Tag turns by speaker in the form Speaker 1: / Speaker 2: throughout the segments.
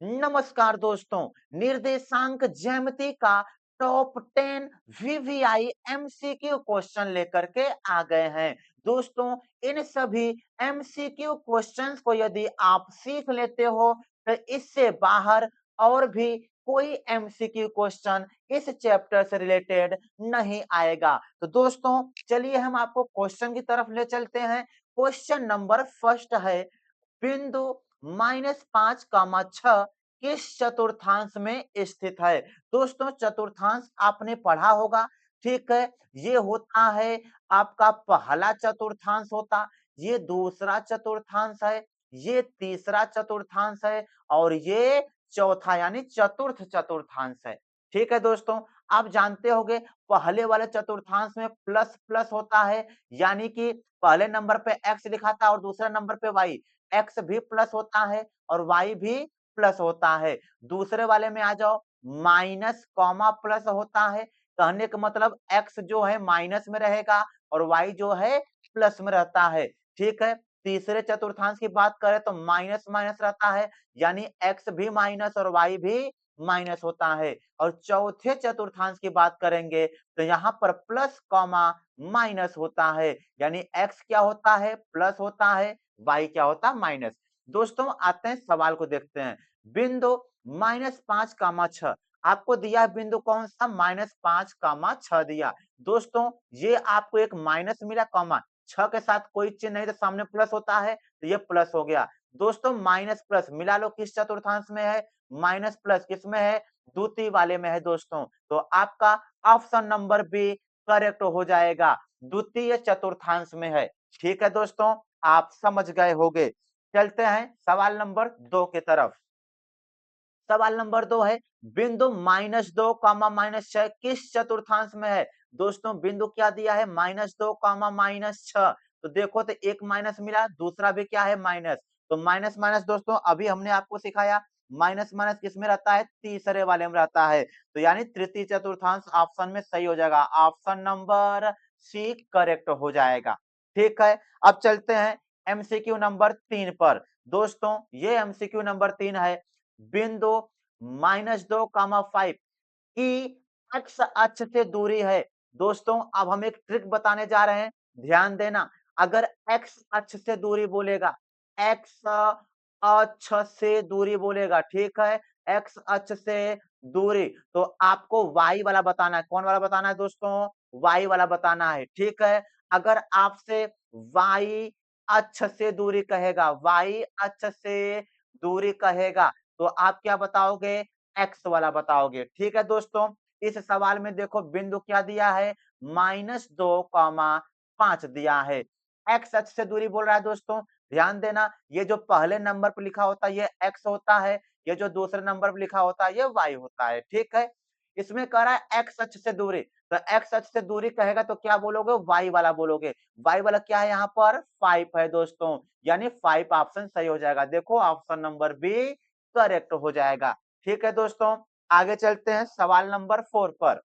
Speaker 1: नमस्कार दोस्तों, निर्देशांक ज्यामिति का टॉप 10 वीवीआई एमसीक्यू क्वेश्चन लेकर के आ गए हैं। दोस्तों, इन सभी एमसीक्यू क्वेश्चंस को यदि आप सीख लेते हो तो इससे बाहर और भी कोई एमसीक्यू क्वेश्चन इस चैप्टर से रिलेटेड नहीं आएगा। तो दोस्तों, चलिए हम आपको क्वेश्चन की तरफ ले चलते हैं। क्वेश्चन नंबर फर्स्ट है, बिंदु -5, 6 किस चतुर्थांश में स्थित है। दोस्तों, चतुर्थांश आपने पढ़ा होगा, ठीक है। ये होता है आपका पहला चतुर्थांश होता, ये दूसरा चतुर्थांश है, ये तीसरा चतुर्थांश है और ये चौथा यानी चतुर्थ चतुर्थांश है। ठीक है दोस्तों, आप जानते होंगे पहले वाले चतुर्थांश में प्लस प्लस होता है, यानी कि पहले नंबर पे एक्स लिखा था और दूसरे नंबर पे वाई। एक्स भी प्लस होता है और वाई भी प्लस होता है। दूसरे वाले में आ जाओ, माइनस कॉमा प्लस होता है। कहने का मतलब एक्स जो है माइनस में रहेगा और वाई जो है प्लस में रहता है। ठीक है। तीसरे चतुर्थांश की बात करें तो माइनस माइनस रहता है, यानी एक्स भी माइनस और वाई भी माइनस होता है। और चौथे चतुर्थांश की बात करेंगे तो यहाँ पर प्लस कॉमा माइनस होता है, यानी एक्स क्या होता है, प्लस होता है, वाई क्या होता है, माइनस। दोस्तों, आते हैं सवाल को देखते हैं। बिंदु -5, 6 आपको दिया है, बिंदु कौन सा, -5, 6 दिया। दोस्तों, ये आपको एक माइनस मिला, कॉमा 6 के साथ कोई चिन्ह नहीं तो सामने प्लस होता है, तो ये प्लस हो गया। दोस्तों, माइनस प्लस मिला लो, किस चतुर्थांश में है, माइनस प्लस किसमें है, द्वितीय वाले में है। दोस्तों, तो आपका ऑप्शन नंबर बी करेक्ट हो जाएगा, द्वितीय चतुर्थांश में है। ठीक है दोस्तों, आप समझ गए होंगे। चलते हैं सवाल नंबर 2 की तरफ। सवाल नंबर 2 है, बिंदु -2, -6 किस चतुर्थांश में है। दोस्तों, बिंदु क्या दिया है, -2, -6। तो देखो तो एक माइनस मिला, दूसरा भी क्या है, माइनस। तो माइनस माइनस दोस्तों अभी हमने आपको सिखाया, माइनस माइनस किस में रहता है, तीसरे वाले में रहता है। तो यानी तृतीय चतुर्थांश ऑप्शन में सही हो जाएगा, ऑप्शन नंबर सी करेक्ट हो जाएगा। ठीक है। अब चलते हैं एमसीक्यू नंबर 3 पर। दोस्तों, ये एमसीक्यू नंबर 3 है, बिंदु -2, 5 की एक्स अक्ष से दूरी है। दोस्तों, अब हम एक ट्रिक बताने जा रहे हैं, ध्यान देना। अगर एक्स अक्ष से दूरी बोलेगा, एक्स अक्ष से दूरी बोलेगा, ठीक है, एक्स अक्ष से दूरी, तो आपको वाई वाला बताना है। कौन वाला बताना है दोस्तों, वाई वाला बताना है। ठीक है। अगर आपसे वाई अक्ष से दूरी कहेगा, वाई अक्ष से दूरी कहेगा, तो आप क्या बताओगे, एक्स वाला बताओगे। ठीक है दोस्तों, इस सवाल में देखो बिंदु क्या दिया है, -2, 5 दिया है। एक्स अक्ष से दूरी बोल रहा है दोस्तों, ध्यान देना, ये जो पहले नंबर पर लिखा होता है ये एक्स होता है, ये जो दूसरे नंबर पर लिखा होता है ये वाई होता है। ठीक है। इसमें कह रहा है एक्स अक्ष से दूरी, तो एक्स अक्ष से दूरी कहेगा तो क्या बोलोगे, वाई वाला बोलोगे। वाई वाला क्या है, यहाँ पर 5 है दोस्तों, यानी 5 ऑप्शन सही हो जाएगा। देखो ऑप्शन नंबर बी करेक्ट हो जाएगा। ठीक है दोस्तों, आगे चलते हैं सवाल नंबर 4 पर।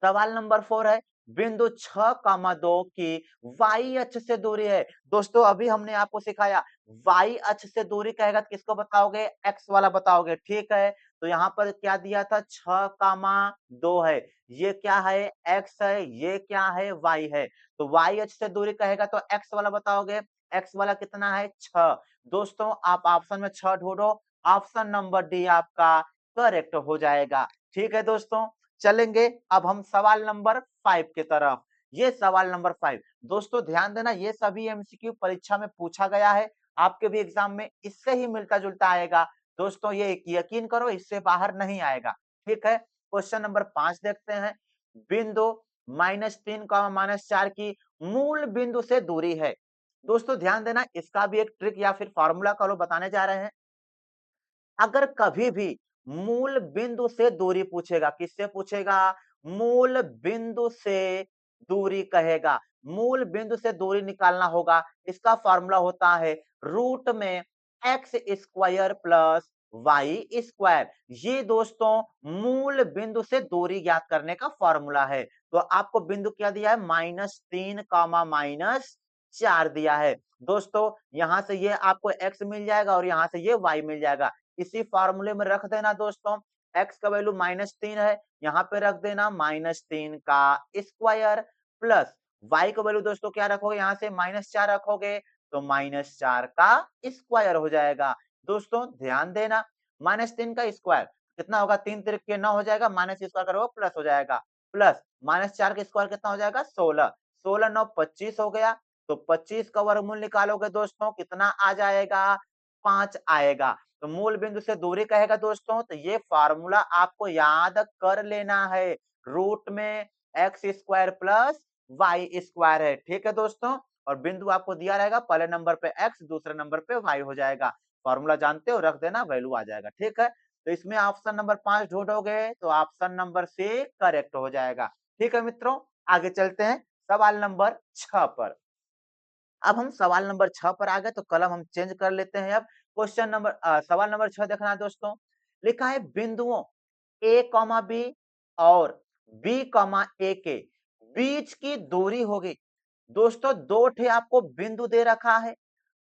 Speaker 1: सवाल नंबर 4 है, बिंदु 6, 2 की वाई अक्ष से दूरी है। दोस्तों, अभी हमने आपको सिखाया, वाई अक्ष से दूरी कहेगा तो किसको बताओगे, एक्स वाला बताओगे। ठीक है। तो यहाँ पर क्या दिया था, 6, 2 है, ये क्या है, एक्स है, ये क्या है, वाई है। तो वाई अक्ष से दूरी कहेगा तो एक्स वाला बताओगे। एक्स वाला कितना है, 6। दोस्तों, आप ऑप्शन में 6 ढूंढो, ऑप्शन नंबर डी आपका करेक्ट हो जाएगा। ठीक है दोस्तों, चलेंगे अब हम सवाल नंबर 5 की तरफ। ये सवाल नंबर 5, दोस्तों ध्यान देना, ये सभी एमसीक्यू परीक्षा में पूछा गया है, आपके भी एग्जाम में इससे ही मिलता जुलता आएगा। दोस्तों, ये यकीन करो, इससे बाहर नहीं आएगा। ठीक है। क्वेश्चन नंबर 5 देखते हैं, बिंदु -3, -4 की मूल बिंदु से दूरी है। दोस्तों, ध्यान देना, इसका भी एक ट्रिक या फिर फॉर्मूला कहो बताने जा रहे हैं। अगर कभी भी मूल बिंदु से दूरी पूछेगा, किससे पूछेगा, मूल बिंदु से दूरी कहेगा, मूल बिंदु से दूरी निकालना होगा। इसका फॉर्मूला होता है रूट में X square plus Y square. ये दोस्तों मूल बिंदु से दूरी ज्ञात करने का फॉर्मूला है। तो आपको बिंदु क्या दिया है, -3, -4 दिया है। दोस्तों, यहां से ये आपको एक्स मिल जाएगा और यहां से ये वाई मिल जाएगा। इसी फार्मूले में रख देना दोस्तों। x का वैल्यू -3 है, यहाँ पे रख देना -3 का स्क्वायर प्लस y का वैल्यू दोस्तों क्या रखोगे, यहाँ से -4 रखोगे तो -4 का स्क्वायर हो जाएगा। दोस्तों ध्यान देना, -3 का स्क्वायर कितना होगा, 3 तिर्क के 9 हो जाएगा, माइनस स्क्वायर करोगे प्लस हो जाएगा, प्लस -4 का स्क्वायर कितना हो जाएगा 16, 16 9 25 हो गया, तो 25 का वर्गमूल निकालोगे दोस्तों कितना आ जाएगा, 5 आएगा। तो मूल बिंदु से दूरी कहेगा दोस्तों, तो ये फार्मूला आपको याद कर लेना है, रूट में X square plus Y square है, ठीक है दोस्तों। और बिंदु आपको दिया रहेगा, पहले नंबर पे एक्स, दूसरे नंबर पे वाई हो जाएगा। फार्मूला जानते हो, रख देना, वैल्यू आ जाएगा, ठीक है। तो इसमें ऑप्शन नंबर 5 ढूंढोगे तो ऑप्शन नंबर सी करेक्ट हो जाएगा, ठीक है मित्रों। आगे चलते हैं सवाल नंबर 6 पर। अब हम सवाल नंबर 6 पर आ गए, तो कलम हम चेंज कर लेते हैं। अब क्वेश्चन नंबर सवाल नंबर 6 देखना है दोस्तों। लिखा है बिंदुओं ए कॉमा बी और बी कॉमा ए के बीच की दूरी होगी। दोस्तों दो ठे आपको बिंदु दे रखा है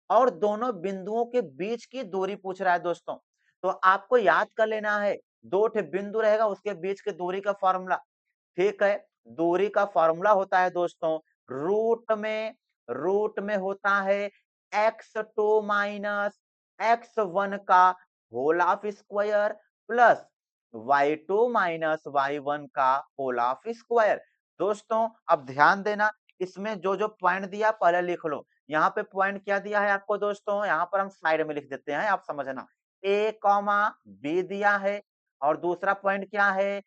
Speaker 1: और दोनों बिंदुओं के बीच की दूरी पूछ रहा है दोस्तों। तो आपको याद कर लेना है, दो ठे बिंदु रहेगा, उसके बीच की दूरी का फॉर्मूला, ठीक है। दूरी का फॉर्मूला होता है दोस्तों, रूट में होता है x2 माइनस x1 का whole of square plus y2 minus y1 का होल ऑफ स्क्वायर। दोस्तों अब ध्यान देना, इसमें जो जो पॉइंट दिया पहले लिख लो। यहाँ पे पॉइंट क्या दिया है आपको दोस्तों, यहाँ पर हम साइड में लिख देते हैं, आप समझना। a कॉमा बी दिया है और दूसरा पॉइंट क्या है,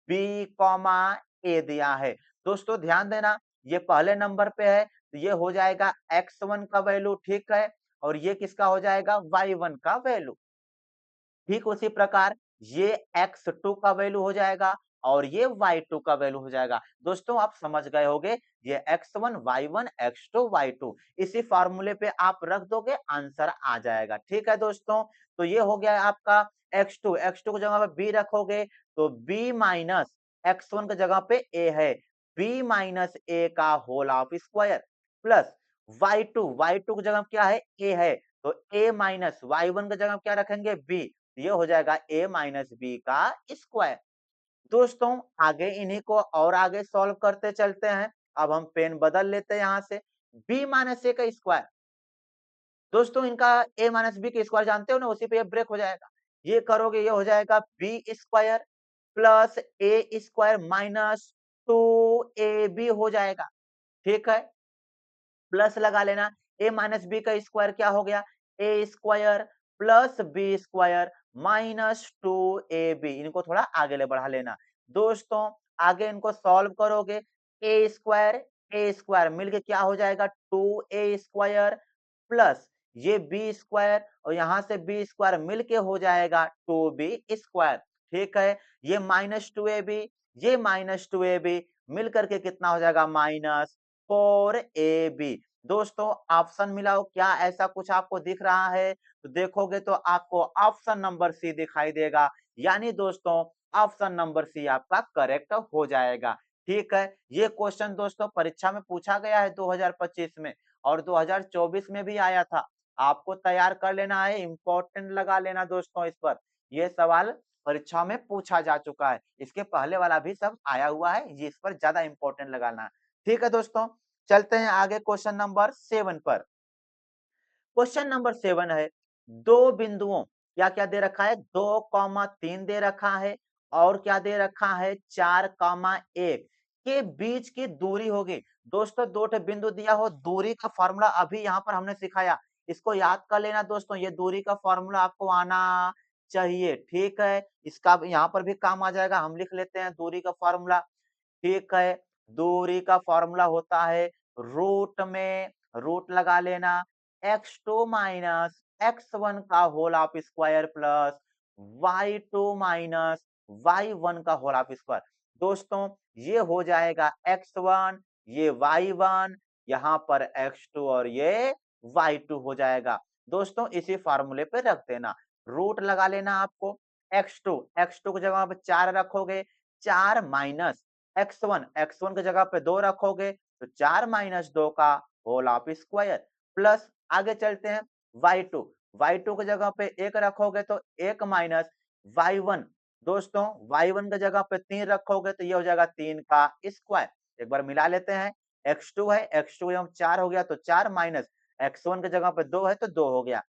Speaker 1: b कॉमा ए दिया है। दोस्तों ध्यान देना, ये पहले नंबर पे है, तो ये हो जाएगा x1 का वैल्यू, ठीक है, और ये किसका हो जाएगा, y1 का वैल्यू। ठीक उसी प्रकार ये x2 का वैल्यू हो जाएगा और ये y2 का वैल्यू हो जाएगा। दोस्तों आप समझ गए होंगे, ये x1 y1 x2 y2 इसी फार्मूले पे आप रख दोगे, आंसर आ जाएगा, ठीक है दोस्तों। तो ये हो गया आपका x2, x2 की जगह पे b रखोगे तो b माइनस x1 की जगह पे a है, b माइनस a का whole of square plus y2 की जगह क्या है, a है, तो a माइनस y1 की जगह क्या रखेंगे, b, ये हो जाएगा a माइनस बी का स्क्वायर। दोस्तों आगे इन्हीं को और आगे सॉल्व करते चलते हैं। अब हम पेन बदल लेते हैं यहाँ से, b माइनस ए का स्क्वायर। दोस्तों इनका a माइनस बी का स्क्वायर जानते हो ना, उसी पे ये ब्रेक हो जाएगा। ये करोगे ये हो जाएगा b square plus A square minus 2ab हो जाएगा, ठीक है। प्लस लगा लेना, a माइनस बी का स्क्वायर क्या हो गया, a square plus B square minus 2ab, इनको थोड़ा आगे ले बढ़ा लेना। दोस्तों आगे इनको सॉल्व करोगे, ए स्क्वायर मिलके क्या हो जाएगा, 2a स्क्वायर प्लस ये बी स्क्वायर और यहाँ से बी स्क्वायर मिलके हो जाएगा 2b स्क्वायर, ठीक है। ये -2ab, ये -2ab मिल करके कितना हो जाएगा, -4ab। दोस्तों ऑप्शन मिलाओ, क्या ऐसा कुछ आपको दिख रहा है, तो देखोगे तो आपको ऑप्शन नंबर सी दिखाई देगा, यानी दोस्तों ऑप्शन नंबर सी आपका करेक्ट हो जाएगा, ठीक है। ये क्वेश्चन दोस्तों परीक्षा में पूछा गया है 2025 में और 2024 में भी आया था। आपको तैयार कर लेना है, इंपॉर्टेंट लगा लेना दोस्तों इस पर। ये सवाल परीक्षा में पूछा जा चुका है, इसके पहले वाला भी सब आया हुआ है, ये इस पर ज्यादा इंपॉर्टेंट लगाना, ठीक है दोस्तों। चलते हैं आगे क्वेश्चन नंबर 7 पर। क्वेश्चन नंबर 7 है, दो बिंदुओं क्या क्या दे रखा है, 2,3 दे रखा है और क्या दे रखा है, 4,1 के बीच की दूरी होगी। दोस्तों दो ठे बिंदु दिया हो, दूरी का फॉर्मूला अभी यहाँ पर हमने सिखाया, इसको याद कर लेना दोस्तों, ये दूरी का फॉर्मूला आपको आना चाहिए, ठीक है। इसका यहाँ पर भी काम आ जाएगा, हम लिख लेते हैं दूरी का फॉर्मूला, ठीक है। दूरी का फॉर्मूला होता है, रूट में रूट लगा लेना, x2 माइनस x1 का whole of square plus y2 minus y1 का होल ऑफ स्क्वायर। दोस्तों ये हो जाएगा x1, ये y1, यहाँ पर x2 और ये y2 हो जाएगा। दोस्तों इसी फार्मूले पे रख देना, रूट लगा लेना आपको, x2 की जगह पे 4 रखोगे, 4 माइनस x1 की जगह पे 2 रखोगे तो 4 माइनस 2 का होल ऑफ स्क्वायर प्लस आगे चलते हैं y2 y2 की जगह पे 1 रखोगे तो 1 माइनस y1। दोस्तों y1 की जगह पे 3 रखोगे तो ये हो जाएगा 3 का स्क्वायर। एक बार मिला लेते हैं, x2 है, x2 यहाँ 4 हो गया तो 4 माइनस x1 की जगह पे 2 है तो 2 हो गया।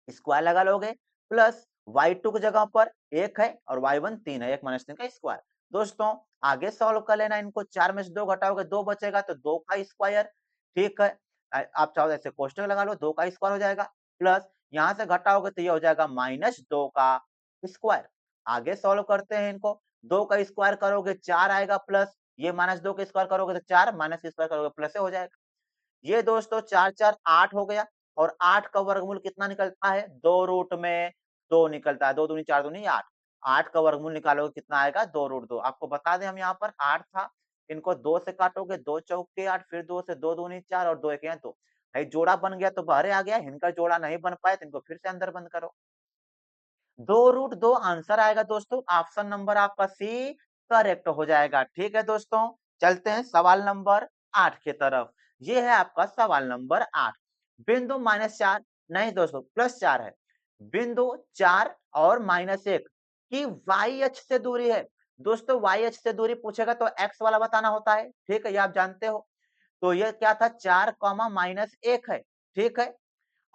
Speaker 1: स्क्वायर लगा लोगे प्लस y2 की जगह पर 1 है और y1 3 है, 1 माइनस 3 का स्क्वायर। दोस्तों आगे सॉल्व कर लेना इनको, 4 में से 2 घटाओगे 2 बचेगा तो 2 का स्क्वायर। ठीक है, आप चाहो ऐसे कोष्टक लगा लो, 2 का स्क्वायर हो जाएगा प्लस यहाँ से घटाओगे तो ये हो जाएगा माइनस 2 का स्क्वायर। आगे सॉल्व करते हैं इनको, 2 का स्क्वायर करोगे 4 आएगा प्लस ये माइनस 2 का स्क्वायर करोगे तो 4 माइनस का स्क्वायर करोगे प्लस से हो जाएगा। ये दोस्तों 4 4 8 हो गया और 8 का वर्गमूल कितना निकलता है? 2 रूट में 2 निकलता है, 2 दूनी 4 दूनी 8। 8 का वर्गमूल निकालोगे कितना आएगा? 2 रूट 2। आपको बता दें हम यहाँ पर 8 था, इनको 2 से काटोगे, 2 चौके 8, फिर 2 से 2 दूनी 4 और 2 एके 2। भाई जोड़ा बन गया तो बाहर आ गया, इनका जोड़ा नहीं बन पाया तो इनको फिर से अंदर बंद करो। 2 रूट 2 आंसर आएगा दोस्तों, ऑप्शन नंबर आपका सी करेक्ट हो जाएगा। ठीक है दोस्तों, चलते हैं सवाल नंबर 8 की तरफ। ये है आपका सवाल नंबर 8। बिंदु -4 नहीं दोस्तों +4 है। बिंदु 4 और -1 की y अक्ष से दूरी है। दोस्तों y अक्ष से दूरी पूछेगा तो x वाला बताना होता है, ठीक है, ये आप जानते हो। तो ये क्या था 4, -1 है, ठीक है।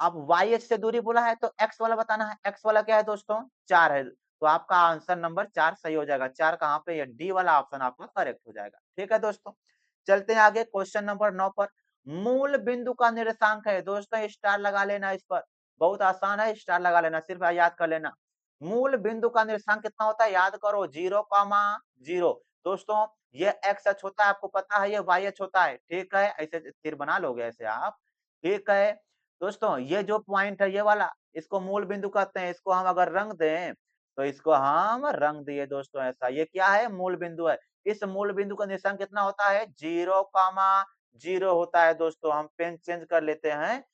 Speaker 1: अब y अक्ष से दूरी बोला है तो x वाला बताना है, x वाला क्या है दोस्तों 4 है, तो आपका आंसर नंबर 4 सही हो जाएगा। 4 कहाँ पे? ये डी वाला ऑप्शन आपका करेक्ट हो जाएगा। ठीक है दोस्तों, चलते हैं आगे क्वेश्चन नंबर 9 पर। मूल बिंदु का निर्देशांक है दोस्तों, स्टार लगा लेना इस पर, बहुत आसान है, स्टार लगा लेना, सिर्फ याद कर लेना। मूल बिंदु का निर्देशांक कितना होता है? याद करो 0,0। दोस्तों ये x अक्ष होता है, आपको पता है, ये y अक्ष होता है, ठीक है, ऐसे तीर बना लोगे ऐसे आप, ठीक है। दोस्तों ये जो पॉइंट है ये वाला, इसको मूल बिंदु कहते हैं। इसको हम अगर रंग दें तो इसको हम रंग दिए दोस्तों ऐसा, ये क्या है? मूल बिंदु है। इस मूल बिंदु का निर्देशांक कितना होता है? 0,0 होता है दोस्तों। हम पेन चेंज कर लेते हैं,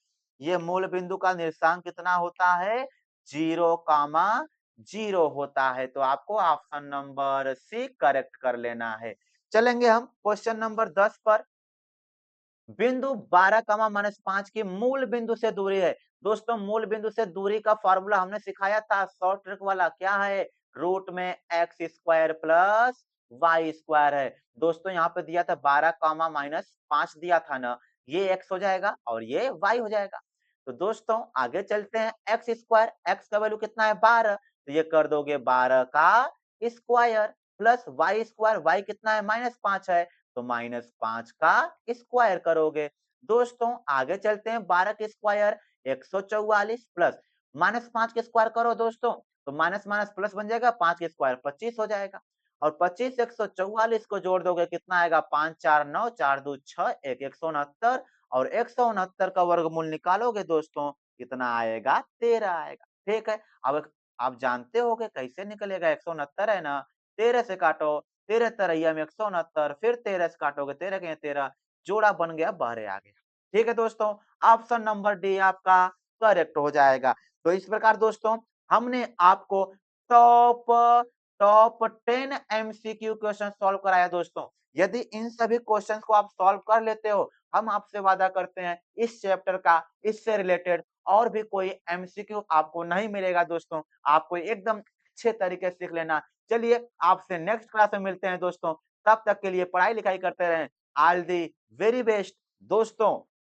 Speaker 1: ये मूल बिंदु का निर्देशांक कितना होता है? 0,0 होता है। तो आपको ऑप्शन नंबर सी करेक्ट कर लेना है। चलेंगे हम क्वेश्चन नंबर 10 पर। बिंदु 12, -5 की मूल बिंदु से दूरी है। दोस्तों मूल बिंदु से दूरी का फॉर्मूला हमने सिखाया था, शॉर्ट ट्रिक वाला, क्या है? रूट में X square plus Y square है। दोस्तों यहाँ पे दिया था 12, -5 दिया था ना, ये एक्स हो जाएगा और ये वाई हो जाएगा। तो दोस्तों आगे चलते हैं, एक्स स्क्वायर, एक्स का वैल्यू कितना है? 12, तो ये कर दोगे 12 का square plus Y square, y कितना है? -5 है, तो -5 का स्क्वायर करोगे। दोस्तों आगे चलते हैं, 12 के स्क्वायर 144 प्लस -5 के स्क्वायर करो दोस्तों, तो माइनस माइनस प्लस बन जाएगा, 5 के स्क्वायर 25 हो जाएगा और 25 144 को जोड़ दोगे कितना आएगा? 5 4 9 4 2 6 1 169 और 169 का वर्गमूल निकालोगे दोस्तों कितना आएगा? 13 आएगा। ठीक है, अब आप जानते हो कि कैसे निकलेगा? 169 है ना, 13 से काटो, 13 तरैया में 169, फिर 13 से काटोगे 13 के 13, जोड़ा बन गया, बहरे आ गया। ठीक है दोस्तों, ऑप्शन नंबर डी आपका करेक्ट हो जाएगा। तो इस प्रकार दोस्तों हमने आपको top top 10 MCQ question solve कराया दोस्तों। यदि इन सभी क्वेश्चंस को आप सॉल्व कर लेते हो, हम आपसे वादा करते हैं इस चैप्टर का, इससे रिलेटेड और भी कोई एमसीक्यू आपको नहीं मिलेगा दोस्तों। आपको एकदम अच्छे तरीके से सीख लेना। चलिए आपसे नेक्स्ट क्लास में मिलते हैं दोस्तों, तब तक के लिए पढ़ाई लिखाई करते रहें। ऑल दी वेरी बेस्ट दोस्तों।